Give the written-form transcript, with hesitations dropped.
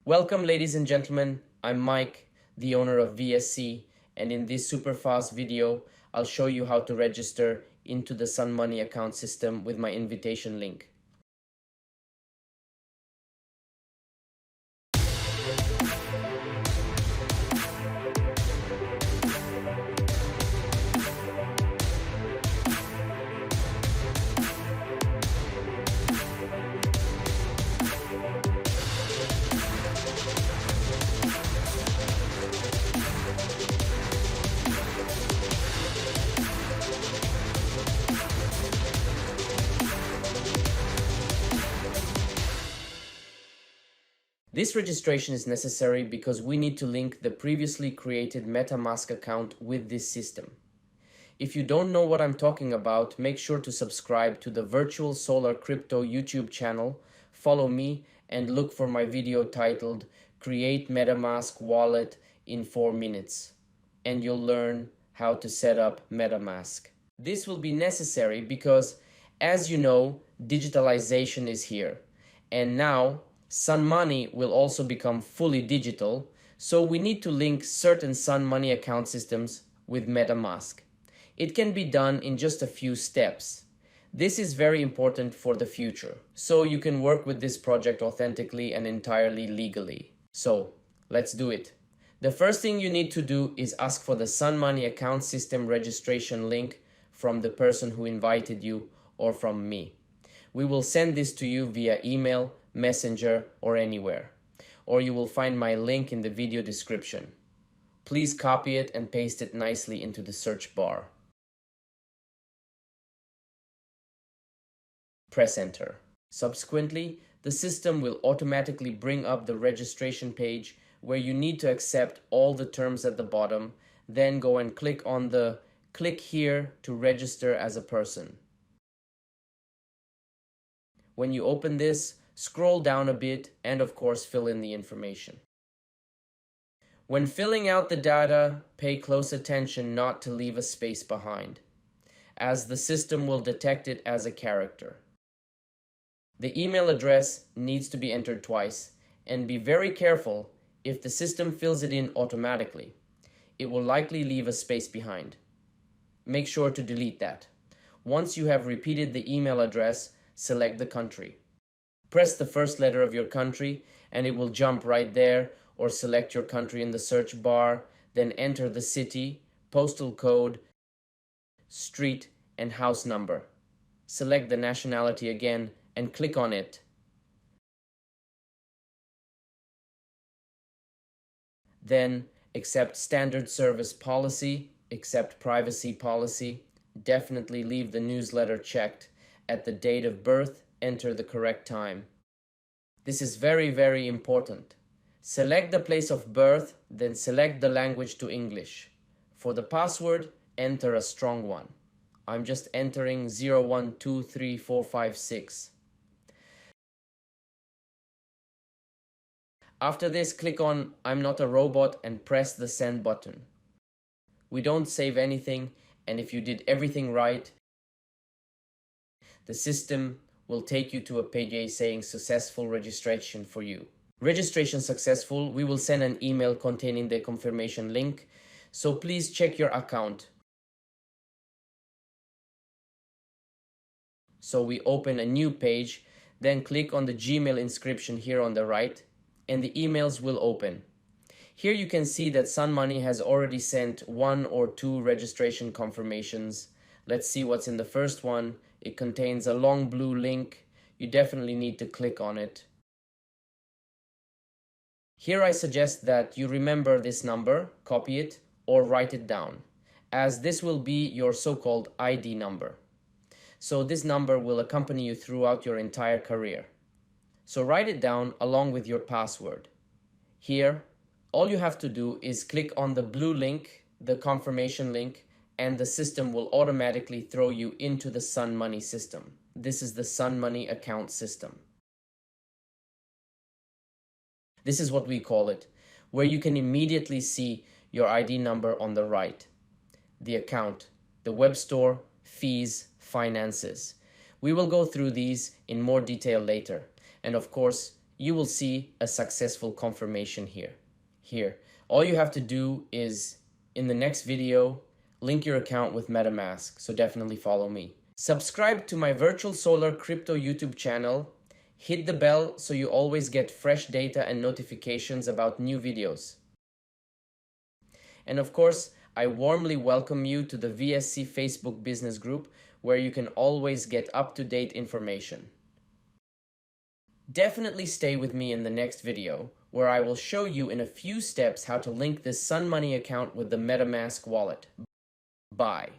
Welcome, ladies and gentlemen. I'm Mike, the owner of VSC, and in this super fast video, I'll show you how to register into the SunMoney account system with my invitation link. This registration is necessary because we need to link the previously created MetaMask account with this system. If you don't know what I'm talking about, make sure to subscribe to the Virtual Solar Crypto YouTube channel, follow me, and look for my video titled Create MetaMask Wallet in 4 minutes, and you'll learn how to set up MetaMask. This will be necessary because, as you know, digitalization is here, and now SunMoney will also become fully digital, so we need to link certain SunMoney account systems with MetaMask. It can be done in just a few steps. This is very important for the future, so you can work with this project authentically and entirely legally. So, let's do it. The first thing you need to do is ask for the SunMoney account system registration link from the person who invited you or from me. We will send this to you via email, Messenger, or anywhere. Or you will find my link in the video description. Please copy it and paste it nicely into the search bar. Press enter. Subsequently, the system will automatically bring up the registration page where you need to accept all the terms at the bottom, then go and click on the "Click here to register as a person." When you open this, scroll down a bit and of course fill in the information. When filling out the data, pay close attention not to leave a space behind, as the system will detect it as a character. The email address needs to be entered twice, and be very careful if the system fills it in automatically. It will likely leave a space behind. Make sure to delete that. Once you have repeated the email address, select the country. Press the first letter of your country and it will jump right there, or select your country in the search bar, then enter the city, postal code, street, and house number. Select the nationality again and click on it. Then accept standard service policy, accept privacy policy, definitely leave the newsletter checked. At the date of birth, enter the correct time. This is very, very important. Select the place of birth, then select the language to English. For the password, enter a strong one. I'm just entering 0123456. After this, click on I'm not a robot and press the send button. We don't save anything, and if you did everything right, the system will take you to a page saying successful registration for you. Registration successful, we will send an email containing the confirmation link, so please check your account. So we open a new page, then click on the Gmail inscription here on the right, and the emails will open. Here you can see that SunMoney has already sent 1 or 2 registration confirmations. Let's see what's in the first one. It contains a long blue link. You definitely need to click on it. Here I suggest that you remember this number, copy it, or write it down, as this will be your so-called ID number. So this number will accompany you throughout your entire career. So write it down along with your password. Here, all you have to do is click on the blue link, the confirmation link, and the system will automatically throw you into the SunMoney system. This is the SunMoney account system. This is what we call it, where you can immediately see your ID number on the right, the account, the web store, fees, finances. We will go through these in more detail later. And of course, you will see a successful confirmation here. All you have to do is, in the next video, link your account with MetaMask, so definitely follow me. Subscribe to my Virtual Solar Crypto YouTube channel. Hit the bell so you always get fresh data and notifications about new videos. And of course, I warmly welcome you to the VSC Facebook business group, where you can always get up-to-date information. Definitely stay with me in the next video, where I will show you in a few steps how to link this SunMoney account with the MetaMask wallet. Bye.